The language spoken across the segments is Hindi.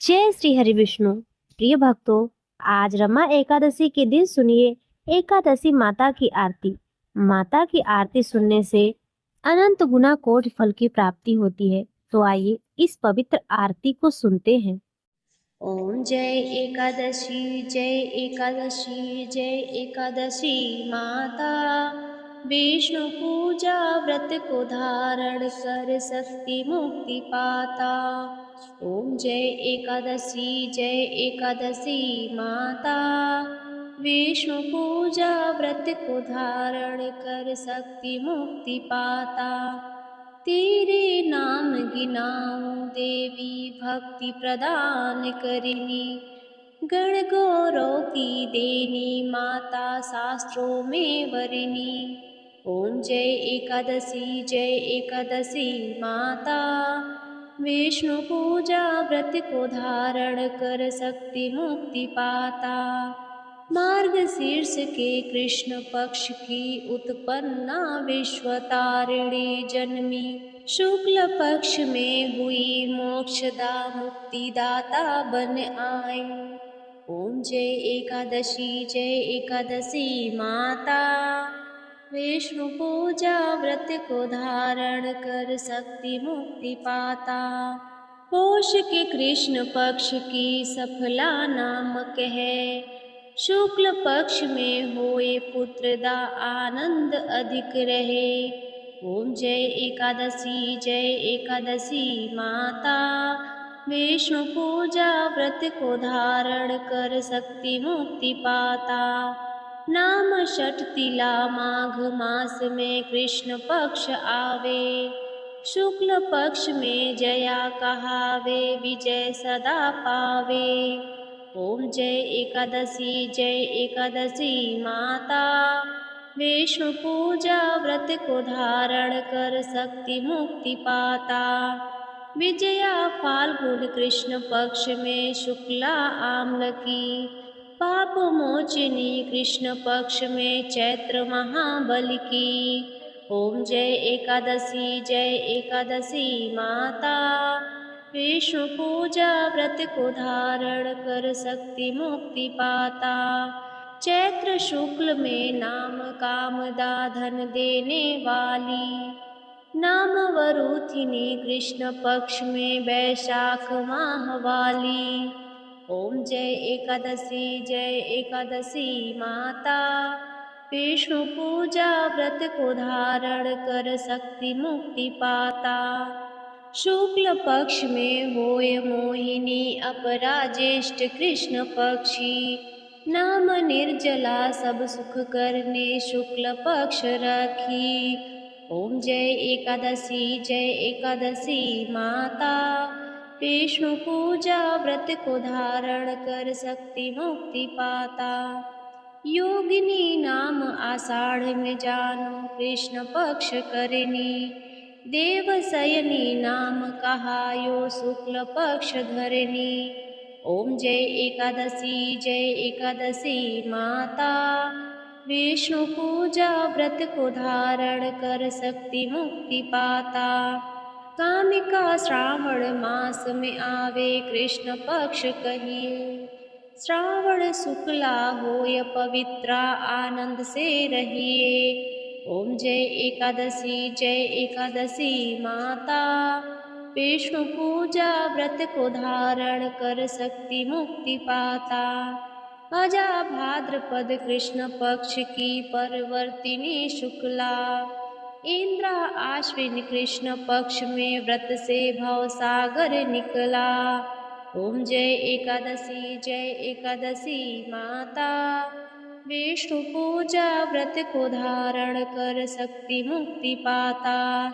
जय श्री हरि विष्णु। प्रिय भक्तों, आज रमा एकादशी के दिन सुनिए एकादशी माता की आरती। माता की आरती सुनने से अनंत गुना कोटि फल की प्राप्ति होती है। तो आइए इस पवित्र आरती को सुनते हैं। ओम जय एकादशी जय एकादशी जय एकादशी माता। विष्णु पूजा व्रत को धारण कर शक्ति मुक्ति पाता। ओम जय एकादशी माता। विष्णु पूजा व्रत को धारण कर शक्ति मुक्ति पाता। तेरे नाम गिनाऊं देवी भक्ति प्रदान करिनी। गण गौरव की देनी माता शास्त्रों में वरिनी। ओम जय एकादशी माता। विष्णु पूजा व्रत को धारण कर शक्ति मुक्ति पाता। मार्गशीर्ष के कृष्ण पक्ष की उत्पन्ना विश्वतारिणी जन्मी। शुक्ल पक्ष में हुई मोक्षदा मुक्तिदाता बन आई। ओम जय एकादशी माता। विष्णु पूजा व्रत को धारण कर शक्ति मुक्ति पाता। पौष के कृष्ण पक्ष की सफला नामक है। शुक्ल पक्ष में होए पुत्रदा आनंद अधिक रहे। ओम जय एकादशी माता। विष्णु पूजा व्रत को धारण कर शक्ति मुक्ति पाता। नाम षट तिला माघ मास में कृष्ण पक्ष आवे। शुक्ल पक्ष में जया कहावे विजय सदा पावे। ओम जय एकादशी माता। विष्णु पूजा व्रत को धारण कर शक्ति मुक्ति पाता। विजया फाल्गुन कृष्ण पक्ष में शुक्ला आम्ल की। पाप मोचनी कृष्ण पक्ष में चैत्र महाबल की। ओम जय एकादशी माता। विष्णु पूजा व्रत को धारण कर शक्ति मुक्ति पाता। चैत्र शुक्ल में नाम कामदा धन देने वाली। नाम वरुथिनी कृष्ण पक्ष में वैशाख माह वाली। ओम जय एकादशी माता। विष्णु पूजा व्रत को धारण कर शक्ति मुक्ति पाता। शुक्ल पक्ष में होय मोहिनी अपराजेष्ठ कृष्ण पक्षी। नाम निर्जला सब सुख करने शुक्ल पक्ष रखी। ओम जय एकादशी माता। विष्णु पूजा व्रत को धारण कर शक्ति मुक्ति पाता। योगिनी नाम आषाढ़ में जानो कृष्ण पक्ष करनी। देवशयनी नाम कहायो शुक्ल पक्ष धरनी। ओम जय एकादशी माता। विष्णु पूजा व्रत को धारण कर शक्ति मुक्ति पाता। कामिका श्रावण मास में आवे कृष्ण पक्ष कहिए। श्रावण शुक्ला होय पवित्रा आनंद से रहिए। ओम जय एकादशी माता। विष्णु पूजा व्रत को धारण कर शक्ति मुक्ति पाता। अजा भाद्रपद कृष्ण पक्ष की परवर्तिनी शुक्ला। इंद्रा आश्विन कृष्ण पक्ष में व्रत से भव सागर निकला। ओम जय एकादशी माता। विष्णु पूजा व्रत को धारण कर शक्ति मुक्ति पाता।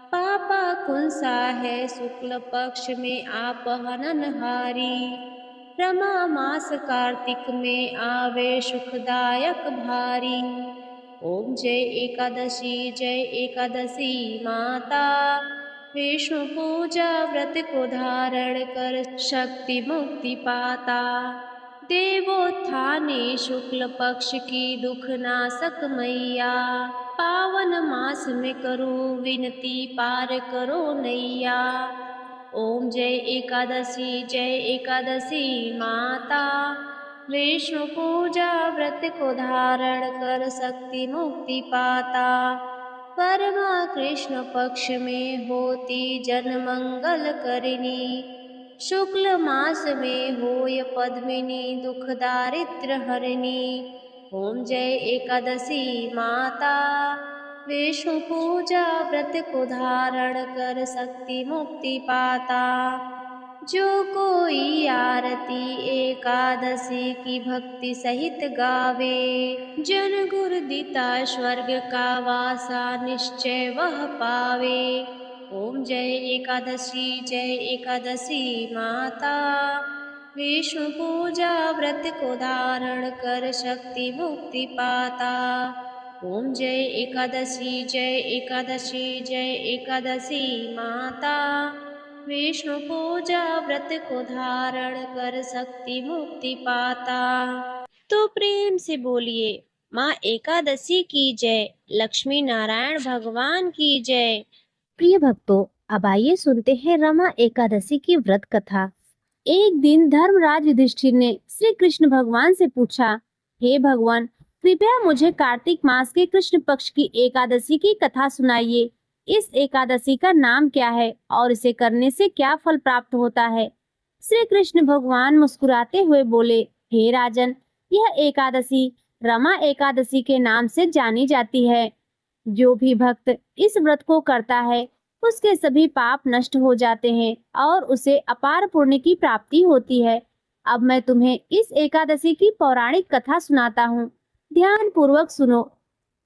पापा कुंसा है शुक्ल पक्ष में आप हननहारी। रमा मास कार्तिक में आवे सुखदायक भारी। ओम जय एकादशी माता। विष्णु पूजा व्रत को धारण कर शक्ति मुक्ति पाता। देवोत्थाने शुक्ल पक्ष की दुख नाशक मैया। पावन मास में करो विनती पार करो नैया। ओम जय एकादशी माता। विष्णु पूजा व्रत को धारण कर शक्ति मुक्ति पाता। परमा कृष्ण पक्ष में होती जन मंगल करिनी। शुक्ल मास में होय पद्मिनी दुख दारिद्र हरिणी। ओम जय एकादशी माता। विष्णु पूजा व्रत को धारण कर शक्ति मुक्ति पाता। जो कोई आरती एकादशी की भक्ति सहित गावे। जन गुर दिता स्वर्ग का वासा निश्चय वह पावे। ओम जय एकादशी माता। विष्णु पूजा व्रत को धारण कर शक्ति मुक्ति पाता। ओम जय एकादशी माता। विष्णु पूजा व्रत को धारण कर शक्ति मुक्ति पाता। तो प्रेम से बोलिए माँ एकादशी की जय, लक्ष्मी नारायण भगवान की जय। प्रिय भक्तों, अब आइए सुनते हैं रमा एकादशी की व्रत कथा। एक दिन धर्मराज युधिष्ठिर ने श्री कृष्ण भगवान से पूछा, हे भगवान, कृपया मुझे कार्तिक मास के कृष्ण पक्ष की एकादशी की कथा सुनाइए। इस एकादशी का नाम क्या है और इसे करने से क्या फल प्राप्त होता है? श्री कृष्ण भगवान मुस्कुराते हुए बोले, हे राजन, यह एकादशी रमा एकादशी के नाम से जानी जाती है। जो भी भक्त इस व्रत को करता है उसके सभी पाप नष्ट हो जाते हैं और उसे अपार पुण्य की प्राप्ति होती है। अब मैं तुम्हें इस एकादशी की पौराणिक कथा सुनाता हूँ, ध्यान पूर्वक सुनो।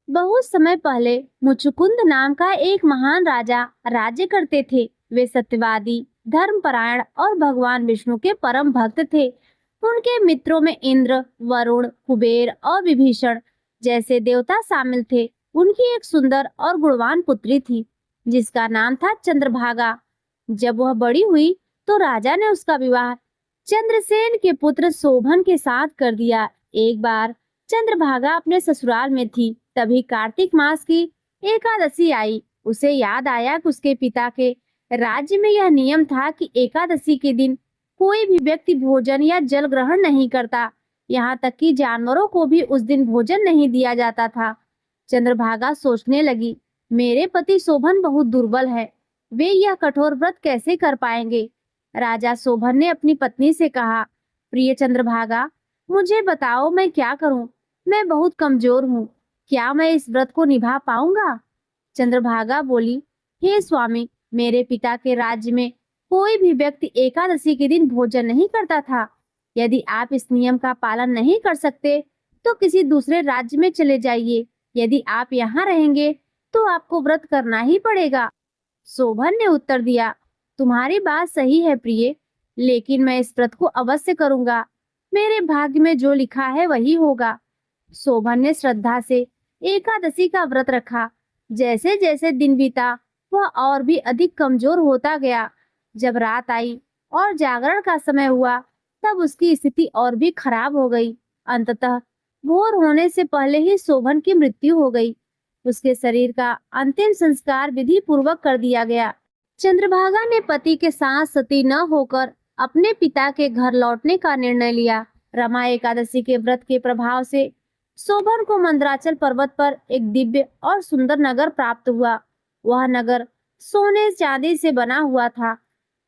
बहुत समय पहले मुचुकुंद नाम का एक महान राजा राज्य करते थे। वे सत्यवादी, धर्मपरायण और भगवान विष्णु के परम भक्त थे। उनके मित्रों में इंद्र, वरुण, कुबेर और विभीषण जैसे देवता शामिल थे। उनकी एक सुंदर और गुणवान पुत्री थी जिसका नाम था चंद्रभागा। जब वह बड़ी हुई तो राजा ने उसका विवाह चंद्रसेन के पुत्र शोभन के साथ कर दिया। एक बार चंद्रभागा अपने ससुराल में थी, तभी कार्तिक मास की एकादशी आई। उसे याद आया कि उसके पिता के राज्य में यह नियम था कि एकादशी के दिन कोई भी व्यक्ति भोजन या जल ग्रहण नहीं करता। यहाँ तक कि जानवरों को भी उस दिन भोजन नहीं दिया जाता था। चंद्रभागा सोचने लगी, मेरे पति शोभन बहुत दुर्बल है, वे यह कठोर व्रत कैसे कर पाएंगे? राजा शोभन ने अपनी पत्नी से कहा, प्रिय चंद्रभागा, मुझे बताओ मैं क्या करूं? मैं बहुत कमजोर हूँ, क्या मैं इस व्रत को निभा पाऊंगा? चंद्रभागा बोली, हे स्वामी, मेरे पिता के राज्य में कोई भी व्यक्ति एकादशी के दिन भोजन नहीं करता था। यदि आप इस नियम का पालन नहीं कर सकते तो किसी दूसरे राज्य में चले जाइए। यदि आप यहाँ रहेंगे तो आपको व्रत करना ही पड़ेगा। शोभन ने उत्तर दिया, तुम्हारी बात सही है प्रिय, लेकिन मैं इस व्रत को अवश्य करूंगा। मेरे भाग्य में जो लिखा है वही होगा। शोभन ने श्रद्धा से एकादशी का व्रत रखा। जैसे जैसे दिन बीता वह और भी अधिक कमजोर होता गया। जब रात आई और जागरण का समय हुआ तब उसकी स्थिति और भी खराब हो गई। अंततः भोर होने से पहले ही शोभन की मृत्यु हो गई। उसके शरीर का अंतिम संस्कार विधि पूर्वक कर दिया गया। चंद्रभागा ने पति के साथ सती न होकर अपने पिता के घर लौटने का निर्णय लिया। रमा एकादशी के व्रत के प्रभाव से शोभन को मंदराचल पर्वत पर एक दिव्य और सुंदर नगर प्राप्त हुआ। वह नगर सोने चांदी से बना हुआ था।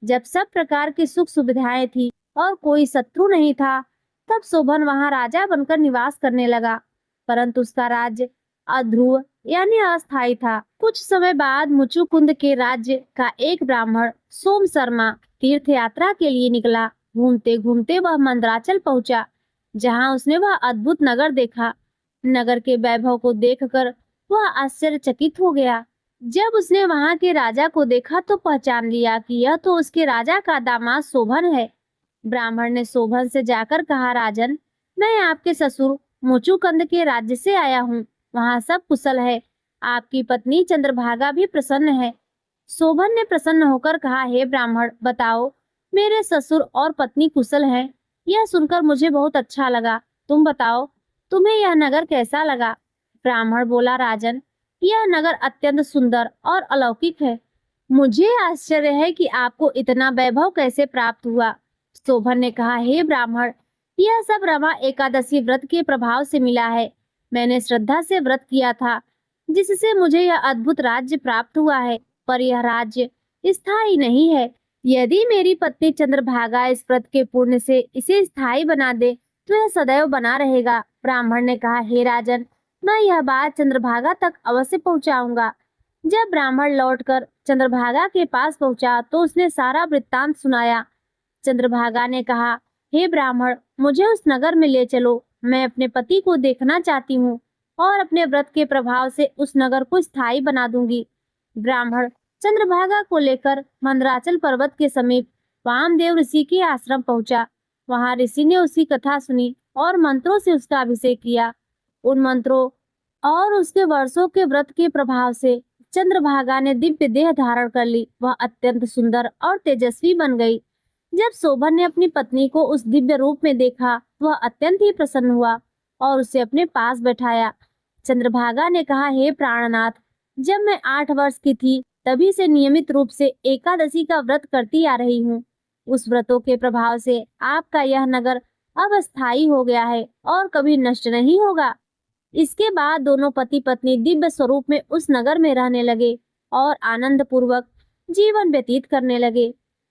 जब सब प्रकार की सुख सुविधाएं थी और कोई शत्रु नहीं था, तब शोभन वहां राजा बनकर निवास करने लगा। परंतु उसका राज्य अध्रुव यानी अस्थायी था। कुछ समय बाद मुचुकुंद के राज्य का एक ब्राह्मण सोम शर्मा तीर्थ यात्रा के लिए निकला। घूमते घूमते वह मंदराचल पहुंचा, जहां उसने वह अद्भुत नगर देखा। नगर के वैभव को देखकर वह आश्चर्यचकित हो गया। जब उसने वहां के राजा को देखा तो पहचान लिया कि यह तो उसके राजा का दामाद शोभन है। ब्राह्मण ने शोभन से जाकर कहा, राजन, मैं आपके ससुर मुचुकुंद के राज्य से आया हूँ। वहाँ सब कुशल है। आपकी पत्नी चंद्रभागा भी प्रसन्न है। शोभन ने प्रसन्न होकर कहा, हे ब्राह्मण, बताओ, मेरे ससुर और पत्नी कुशल हैं। यह सुनकर मुझे बहुत अच्छा लगा। तुम बताओ, तुम्हें यह नगर कैसा लगा? ब्राह्मण बोला, राजन, यह नगर अत्यंत सुंदर और अलौकिक है। मुझे आश्चर्य है कि आपको इतना वैभव कैसे प्राप्त हुआ। शोभन ने कहा, हे ब्राह्मण, यह सब रमा एकादशी व्रत के प्रभाव से मिला है। मैंने श्रद्धा से व्रत किया था, जिससे मुझे यह अद्भुत राज्य प्राप्त हुआ है। पर यह राज्य स्थायी नहीं है। यदि मेरी पत्नी चंद्रभागा इस व्रत के पुण्य से इसे स्थायी बना दे, तो यह सदैव बना रहेगा। ब्राह्मण ने कहा, हे राजन, मैं यह बात चंद्रभागा तक अवश्य पहुंचाऊंगा। जब ब्राह्मण लौटकर चंद्रभागा के पास पहुंचा तो उसने सारा वृत्तांत सुनाया। चंद्रभागा ने कहा, हे ब्राह्मण, मुझे उस नगर में ले चलो। मैं अपने पति को देखना चाहती हूँ और अपने व्रत के प्रभाव से उस नगर को स्थायी बना दूंगी। ब्राह्मण चंद्रभागा को लेकर मंदराचल पर्वत के समीप वामदेव ऋषि के आश्रम पहुंचा। वहां ऋषि ने उसकी कथा सुनी और मंत्रों से उसका अभिषेक किया। उन मंत्रों और उसके वर्षों के व्रत के प्रभाव से चंद्रभागा ने दिव्य देह धारण कर ली। वह अत्यंत सुंदर और तेजस्वी बन गई। जब शोभन ने अपनी पत्नी को उस दिव्य रूप में देखा, वह अत्यंत ही प्रसन्न हुआ और उसे अपने पास बैठाया। चंद्रभागा ने कहा, हे प्राणनाथ, जब मैं 8 वर्ष की थी तभी से नियमित रूप से एकादशी का व्रत करती आ रही हूँ। उस व्रतों के प्रभाव से आपका यह नगर अब स्थायी हो गया है और कभी नष्ट नहीं होगा। इसके बाद दोनों पति पत्नी दिव्य स्वरूप में उस नगर में रहने लगे और आनंद पूर्वक जीवन व्यतीत करने लगे।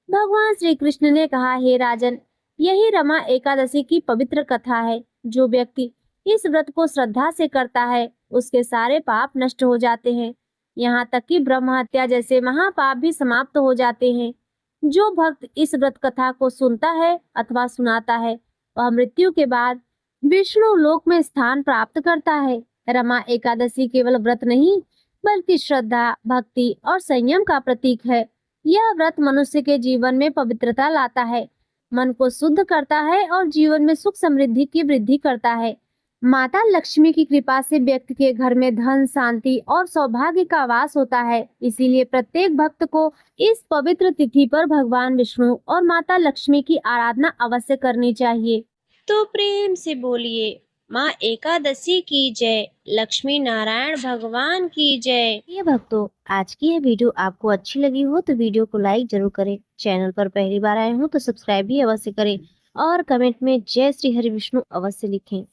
भगवान श्री कृष्ण ने कहा, हे राजन, यही रमा एकादशी की पवित्र कथा है। जो व्यक्ति इस व्रत को श्रद्धा से करता है, उसके सारे पाप नष्ट हो जाते हैं। यहाँ तक कि ब्रह्म हत्या जैसे महापाप भी समाप्त हो जाते हैं। जो भक्त इस व्रत कथा को सुनता है अथवा सुनाता है, वह मृत्यु के बाद विष्णु लोक में स्थान प्राप्त करता है। रमा एकादशी केवल व्रत नहीं, बल्कि श्रद्धा, भक्ति और संयम का प्रतीक है। यह व्रत मनुष्य के जीवन में पवित्रता लाता है, मन को शुद्ध करता है और जीवन में सुख समृद्धि की वृद्धि करता है। माता लक्ष्मी की कृपा से व्यक्ति के घर में धन, शांति और सौभाग्य का वास होता है। इसीलिए प्रत्येक भक्त को इस पवित्र तिथि पर भगवान विष्णु और माता लक्ष्मी की आराधना अवश्य करनी चाहिए। तो प्रेम से बोलिए, माँ एकादशी की जय, लक्ष्मी नारायण भगवान की जय। ये भक्तों, आज की ये वीडियो आपको अच्छी लगी हो तो वीडियो को लाइक जरूर करें। चैनल पर पहली बार आए हो तो सब्सक्राइब भी अवश्य करें और कमेंट में जय श्री हरि विष्णु अवश्य लिखें।